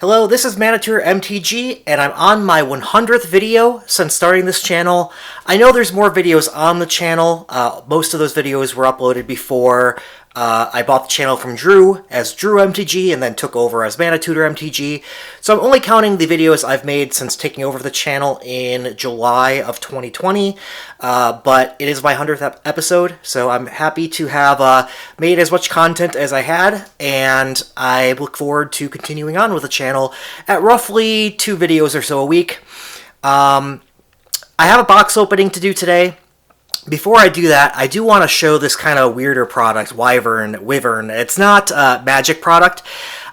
Hello, this is ManaTutor MTG, and I'm on my 100th video since starting this channel. I know there's more videos on the channel. Most of those videos were uploaded before I bought the channel from Drew as Drew MTG and then took over as ManaTutor MTG. So I'm only counting the videos I've made since taking over the channel in July of 2020, but it is my 100th episode, so I'm happy to have made as much content as I had, and I look forward to continuing on with the channel at roughly 2 videos or so a week. I have a box opening to do today. Before I do that, I do want to show this kind of weirder product, Wyvern. It's not a Magic product,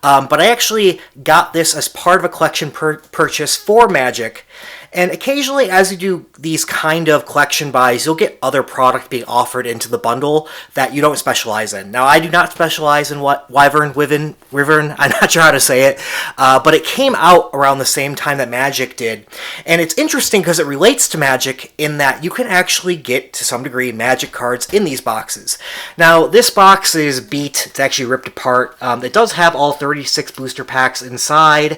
but I actually got this as part of a collection purchase for Magic. And occasionally, as you do these kind of collection buys, you'll get other product being offered into the bundle that you don't specialize in. Now, I do not specialize in what Wyvern, I'm not sure how to say it, but it came out around the same time that Magic did. And it's interesting because it relates to Magic in that you can actually get, to some degree, Magic cards in these boxes. Now, this box is beat. It's actually ripped apart. It does have all 36 booster packs inside.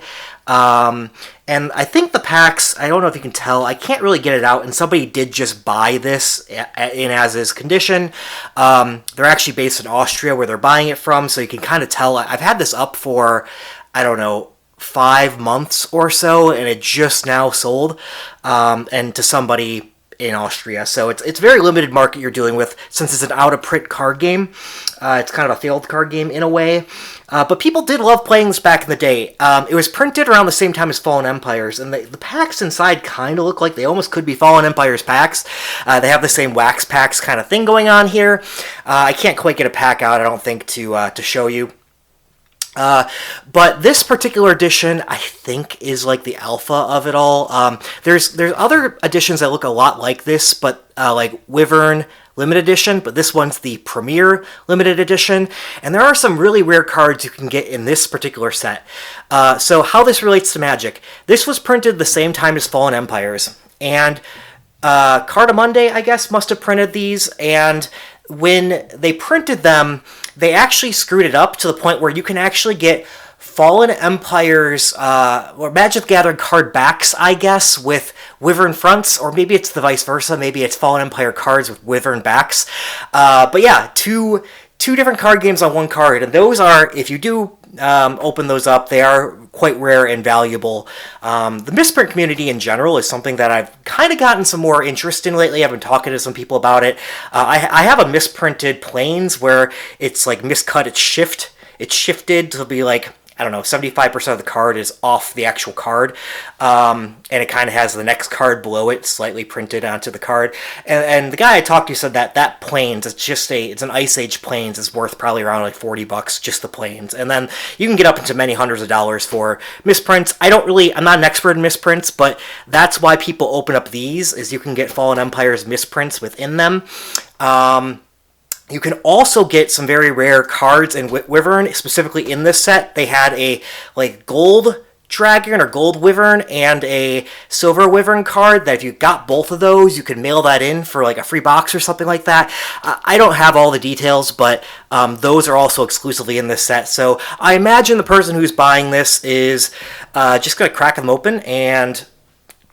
And I think the packs, I don't know if you can tell, I can't really get it out, and somebody did just buy this in as-is condition. They're actually based in Austria where they're buying it from, so you can kind of tell. I've had this up for, I don't know, 5 months or so, and it just now sold, and to somebody in Austria. So it's very limited market you're dealing with since it's an out-of-print card game. It's kind of a failed card game in a way. But people did love playing this back in the day. It was printed around the same time as Fallen Empires, and the packs inside kind of look like they almost could be Fallen Empires packs. They have the same wax packs kind of thing going on here. I can't quite get a pack out, I don't think, to show you. But this particular edition, I think, is like the alpha of it all. There's other editions that look a lot like this, but like Wyvern Limited Edition, but this one's the Premier Limited Edition, and there are some really rare cards you can get in this particular set. So how this relates to Magic. This was printed the same time as Fallen Empires, and Cardamonde, I guess, must have printed these, and when they printed them, they actually screwed it up to the point where you can actually get Fallen Empires, or Magic the Gathering card backs, I guess, with Wyvern fronts, or maybe it's the vice versa, maybe it's Fallen Empire cards with Wyvern backs. But yeah, two different card games on one card, and those are, if you do open those up, they are quite rare and valuable. The misprint community in general is something that I've kind of gotten some more interest in lately. I've been talking to some people about it. I have a misprinted Plains where it's like miscut, it's shifted to be like, I don't know, 75% of the card is off the actual card, and it kind of has the next card below it slightly printed onto the card. And the guy I talked to said that Plains, it's an Ice Age Plains, is worth probably around like $40, just the Plains. And then you can get up into many hundreds of dollars for misprints. I'm not an expert in misprints, but that's why people open up these, is you can get Fallen Empire's misprints within them. You can also get some very rare cards in Wyvern, specifically in this set. They had a like gold dragon or gold Wyvern and a silver Wyvern card that if you got both of those, you could mail that in for like a free box or something like that. I don't have all the details, but those are also exclusively in this set. So I imagine the person who's buying this is just going to crack them open and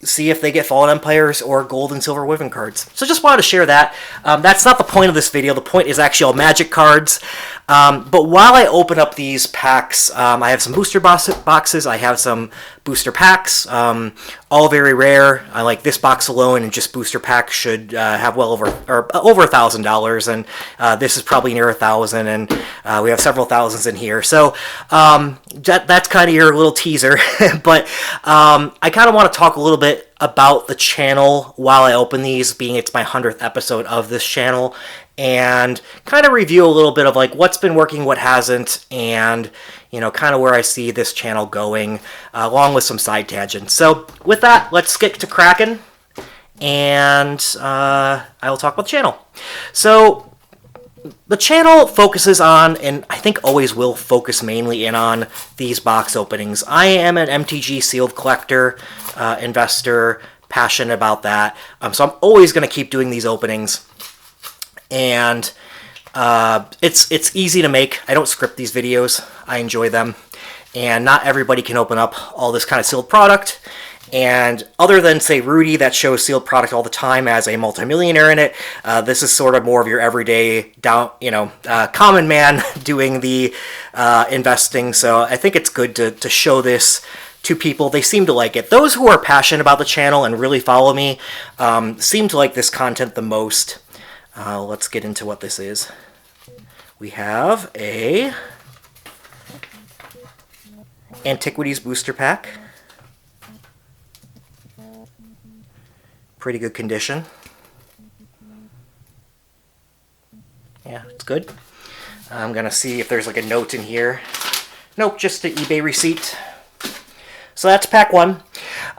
see if they get Fallen Empires or gold and silver Wyvern cards. So just wanted to share that. That's not the point of this video. The point is actually all Magic cards. But while I open up these packs, I have some booster boxes. I have some booster packs, all very rare. I like this box alone, and just booster packs should have well over $1,000, and this is probably near 1,000, and we have several thousands in here. So that's kind of your little teaser. But I kind of want to talk a little bit about the channel while I open these, being it's my 100th episode of this channel, and kind of review a little bit of like what's been working, what hasn't, and kind of where I see this channel going, along with some side tangents. So with that, let's get to cracking, and I will talk about the channel. So the channel focuses on, and I think always will focus mainly in on, these box openings. I am an MTG sealed collector, investor, passionate about that. So I'm always going to keep doing these openings. And it's easy to make. I don't script these videos. I enjoy them. and not everybody can open up all this kind of sealed product. And other than, say, Rudy, that shows sealed product all the time as a multimillionaire in it, this is sort of more of your everyday, common man doing the investing. So I think it's good to show this to people. They seem to like it. Those who are passionate about the channel and really follow me seem to like this content the most. Let's get into what this is. We have a Antiquities booster pack. Pretty good condition. Yeah, it's good. I'm gonna see if there's like a note in here. Nope, just an eBay receipt. So that's pack one.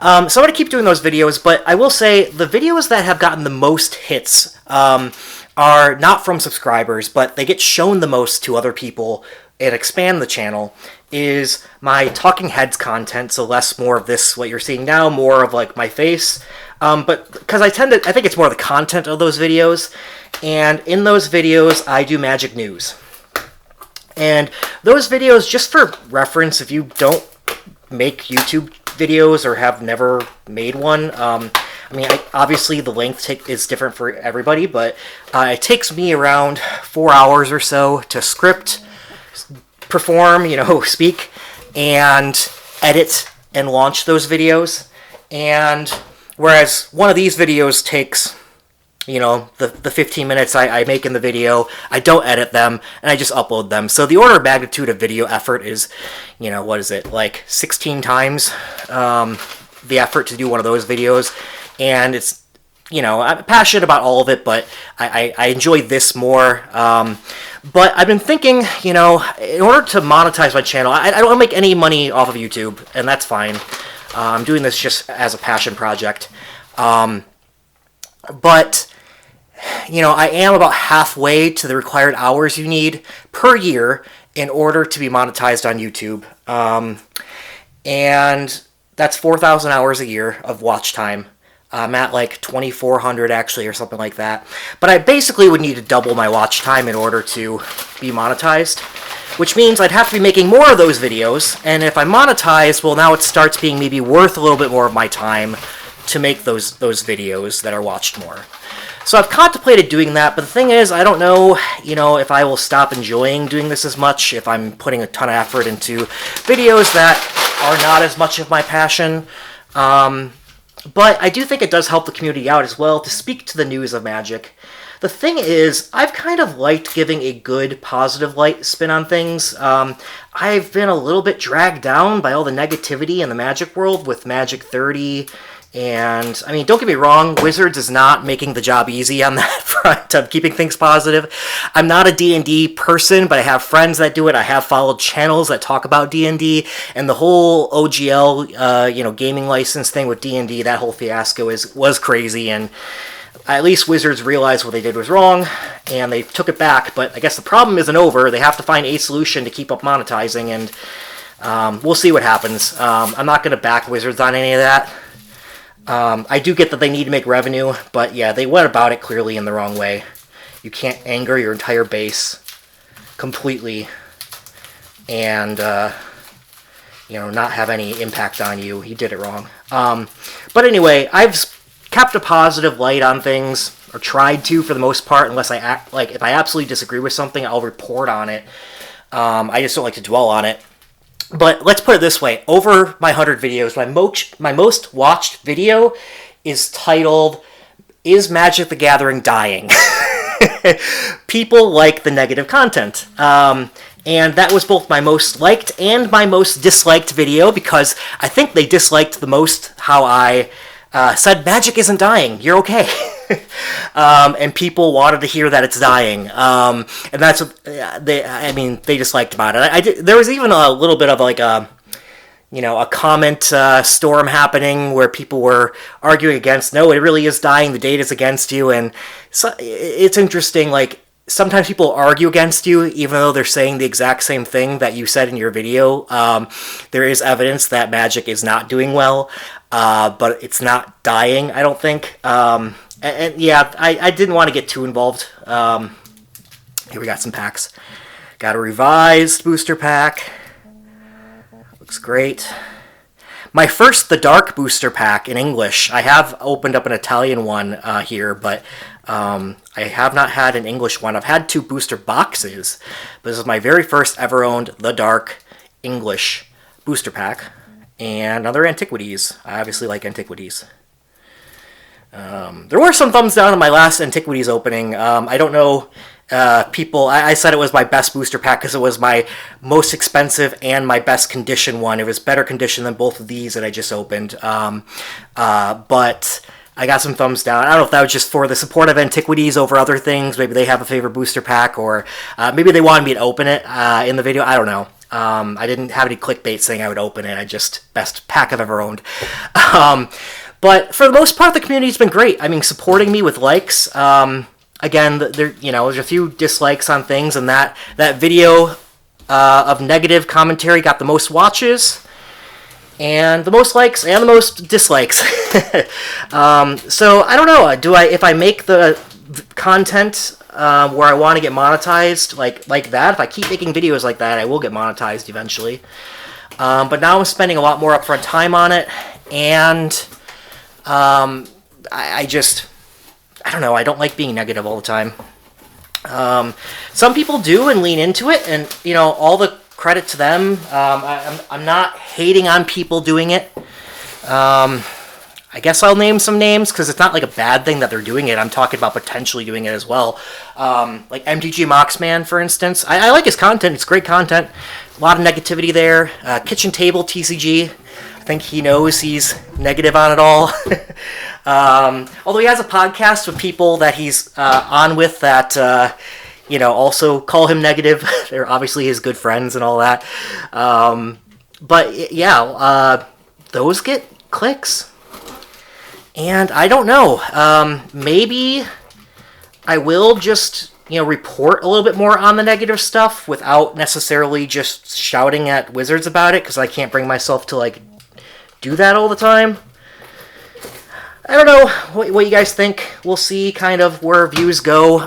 So I'm going to keep doing those videos, but I will say the videos that have gotten the most hits are not from subscribers, but they get shown the most to other people and expand the channel, is my talking heads content. So less more of this, what you're seeing now, more of like my face. But because I think it's more the content of those videos. And in those videos, I do magic news. And those videos, just for reference, if you don't make YouTube videos or have never made one, obviously the length is different for everybody, but it takes me around 4 hours or so to script, perform, speak, and edit and launch those videos. And whereas one of these videos takes, the 15 minutes I make in the video, I don't edit them, and I just upload them. So the order of magnitude of video effort is, what is it, like 16 times the effort to do one of those videos. And it's, I'm passionate about all of it, but I enjoy this more. But I've been thinking, in order to monetize my channel, I don't make any money off of YouTube, and that's fine. I'm doing this just as a passion project. But I am about halfway to the required hours you need per year in order to be monetized on YouTube. And that's 4,000 hours a year of watch time. I'm at like 2,400 actually, or something like that. But I basically would need to double my watch time in order to be monetized, which means I'd have to be making more of those videos. And if I monetize, well, now it starts being maybe worth a little bit more of my time to make those videos that are watched more. So I've contemplated doing that, but the thing is, I don't know, if I will stop enjoying doing this as much, if I'm putting a ton of effort into videos that are not as much of my passion. But I do think it does help the community out as well to speak to the news of Magic. The thing is, I've kind of liked giving a good, positive light spin on things. I've been a little bit dragged down by all the negativity in the Magic world with Magic 30. And, don't get me wrong, Wizards is not making the job easy on that front of keeping things positive. I'm not a D&D person, but I have friends that do it. I have followed channels that talk about D&D, and the whole OGL, gaming license thing with D&D, that whole fiasco was crazy, and at least Wizards realized what they did was wrong, and they took it back. But I guess the problem isn't over. They have to find a solution to keep up monetizing, and we'll see what happens. I'm not going to back Wizards on any of that. I do get that they need to make revenue, but yeah, they went about it clearly in the wrong way. You can't anger your entire base completely and, not have any impact on you. He did it wrong. But anyway, I've kept a positive light on things, or tried to for the most part, unless if I absolutely disagree with something, I'll report on it. I just don't like to dwell on it. But let's put it this way. Over my 100 videos, my most watched video is titled, "Is Magic the Gathering Dying?" People like the negative content. And that was both my most liked and my most disliked video, because I think they disliked the most how I said, Magic isn't dying, you're okay. And people wanted to hear that it's dying. And that's what they disliked about it. There was even a little bit of like a comment storm happening where people were arguing against, no, it really is dying, the data's against you. And so it's interesting, like, sometimes people argue against you even though they're saying the exact same thing that you said in your video. There is evidence that Magic is not doing well, but it's not dying, I don't think. And yeah, I didn't want to get too involved. Here we got some packs. Got a revised booster pack. Looks great. My first The Dark booster pack in English. I have opened up an Italian one here, but I have not had an English one. I've had 2 booster boxes, but this is my very first ever owned The Dark English booster pack. And other antiquities. I obviously like antiquities. There were some thumbs down on my last antiquities opening. I don't know. People, I said it was my best booster pack because it was my most expensive and my best condition one. It was better condition than both of these that I just opened. But I got some thumbs down. I don't know if that was just for the support of antiquities over other things. Maybe they have a favorite booster pack, or maybe they wanted me to open it in the video. I don't know. I didn't have any clickbait saying I would open it. I just, best pack I've ever owned. But for the most part, the community's been great. I mean, supporting me with likes. Again, there's a few dislikes on things, and that video of negative commentary got the most watches, and the most likes, and the most dislikes. So I don't know. If I make the content where I want to get monetized like that, if I keep making videos like that, I will get monetized eventually. But now I'm spending a lot more upfront time on it, and I don't know, I don't like being negative all the time. Some people do and lean into it, and, all the credit to them. I'm not hating on people doing it. I guess I'll name some names, because it's not like a bad thing that they're doing it. I'm talking about potentially doing it as well. Like MTG Moxman, for instance. I like his content. It's great content. A lot of negativity there. Kitchen Table TCG. I think he knows he's negative on it all. Although he has a podcast with people that he's on with that, also call him negative. They're obviously his good friends and all that. But yeah, those get clicks. And I don't know. Maybe I will just, report a little bit more on the negative stuff without necessarily just shouting at Wizards about it, because I can't bring myself to, do that all the time. I don't know what you guys think. We'll see kind of where views go.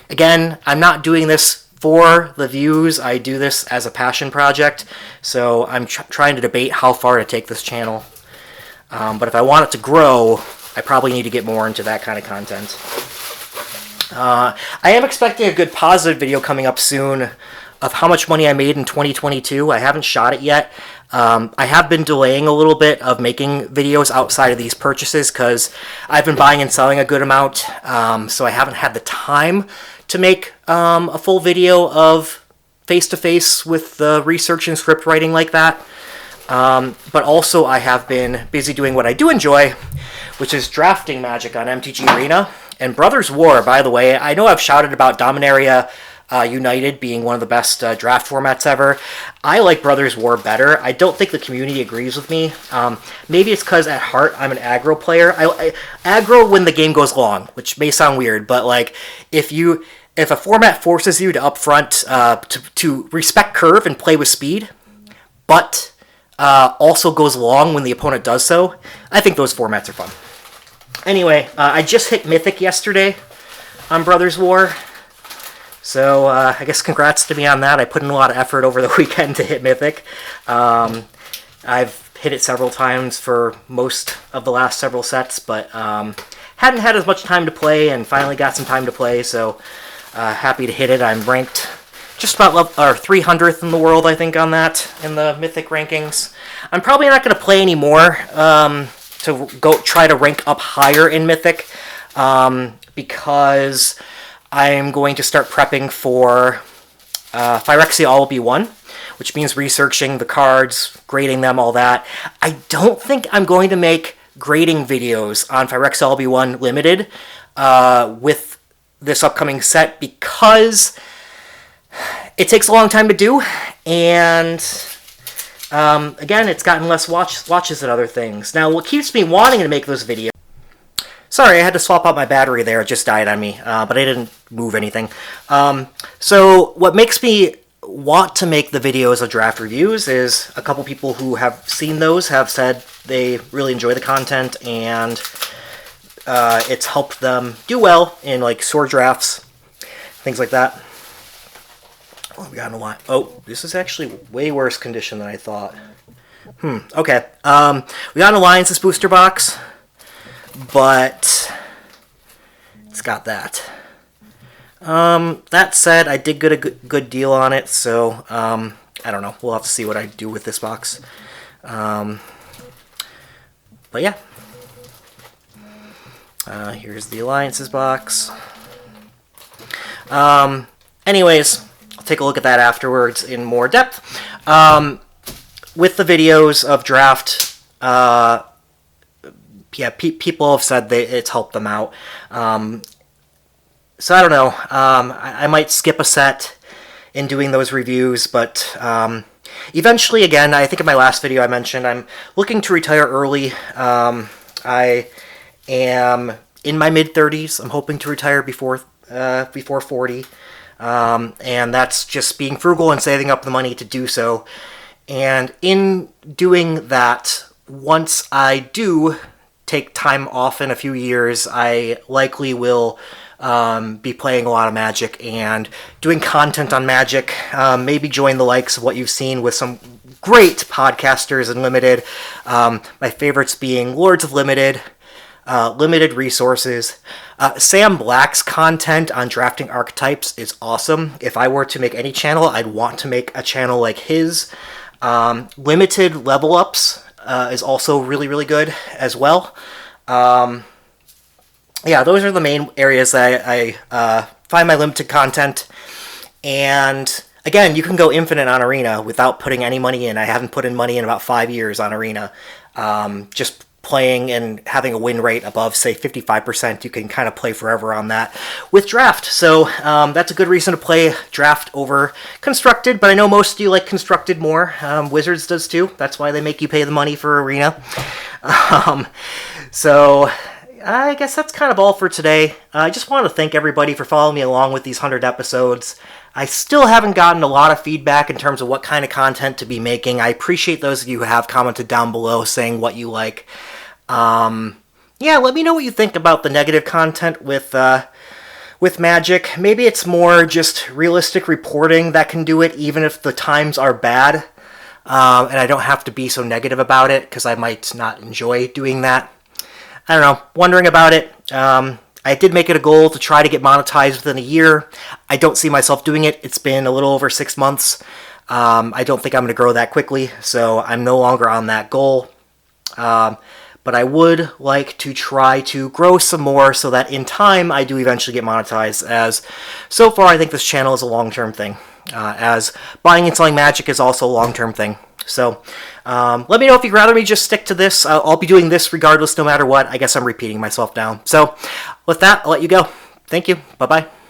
Again, I'm not doing this for the views. I do this as a passion project, so I'm trying to debate how far to take this channel. But if I want it to grow, I probably need to get more into that kind of content. I am expecting a good positive video coming up soon of how much money I made in 2022. I haven't shot it yet. I have been delaying a little bit of making videos outside of these purchases because I've been buying and selling a good amount, so I haven't had the time to make a full video of face-to-face with the research and script writing like that. But also I have been busy doing what I do enjoy, which is drafting Magic on MTG Arena. And Brothers War, by the way, I know I've shouted about Dominaria United being one of the best draft formats ever. I like Brothers War better. I don't think the community agrees with me. Maybe it's because at heart I'm an aggro player. I aggro when the game goes long, which may sound weird, but if a format forces you to upfront to respect curve and play with speed, but also goes long when the opponent does so, I think those formats are fun. Anyway, I just hit Mythic yesterday on Brothers War. So, I guess congrats to me on that. I put in a lot of effort over the weekend to hit Mythic. I've hit it several times for most of the last several sets, but hadn't had as much time to play, and finally got some time to play, so happy to hit it. I'm ranked just about 300th in the world, I think, on that, in the Mythic rankings. I'm probably not going to play anymore to go try to rank up higher in Mythic, because I'm going to start prepping for Phyrexia LB1, which means researching the cards, grading them, all that. I don't think I'm going to make grading videos on Phyrexia LB1 Limited with this upcoming set, because it takes a long time to do, and again, it's gotten less watches than other things. Now, what keeps me wanting to make those videos... Sorry, I had to swap out my battery there. It just died on me, but I didn't move anything. So what makes me want to make the videos of draft reviews is a couple people who have seen those have said they really enjoy the content, and it's helped them do well in sword drafts, things like that. What have we got in the line? Oh, this is actually way worse condition than I thought. Okay. We got an Alliance's booster box, but it's got that. That said, I did get a good deal on it, so I don't know. We'll have to see what I do with this box. But yeah. Here's the Alliance's box. Anyways, I'll take a look at that afterwards in more depth. With the videos of draft, yeah, people have said it's helped them out. So I don't know. I might skip a set in doing those reviews, but eventually, again, I think in my last video I mentioned I'm looking to retire early. I am in my mid-30s. I'm hoping to retire before 40. And that's just being frugal and saving up the money to do so. And in doing that, once I do take time off in a few years, I likely will be playing a lot of Magic and doing content on Magic. Maybe join the likes of what you've seen with some great podcasters in Limited. My favorites being Lords of Limited, Limited Resources. Sam Black's content on drafting archetypes is awesome. If I were to make any channel, I'd want to make a channel like his. Limited Level Ups is also really, really good as well. Yeah, those are the main areas that I find my limited content. And again, you can go infinite on Arena without putting any money in. I haven't put in money in about 5 years on Arena. Just playing and having a win rate above, say, 55%, you can kind of play forever on that with Draft. So that's a good reason to play Draft over Constructed, but I know most of you like Constructed more. Wizards does too. That's why they make you pay the money for Arena. So I guess that's kind of all for today. I just want to thank everybody for following me along with these 100 episodes. I still haven't gotten a lot of feedback in terms of what kind of content to be making. I appreciate those of you who have commented down below saying what you like. Yeah, let me know what you think about the negative content with Magic. Maybe it's more just realistic reporting that can do it, even if the times are bad. And I don't have to be so negative about it, because I might not enjoy doing that. I don't know, wondering about it. I did make it a goal to try to get monetized within a year. I don't see myself doing it. It's been a little over 6 months. I don't think I'm going to grow that quickly, so I'm no longer on that goal. But I would like to try to grow some more so that in time I do eventually get monetized, as so far I think this channel is a long-term thing, as buying and selling Magic is also a long-term thing. So let me know if you'd rather me just stick to this. I'll be doing this regardless no matter what. I guess I'm repeating myself now. So with that, I'll let you go. Thank you. Bye-bye.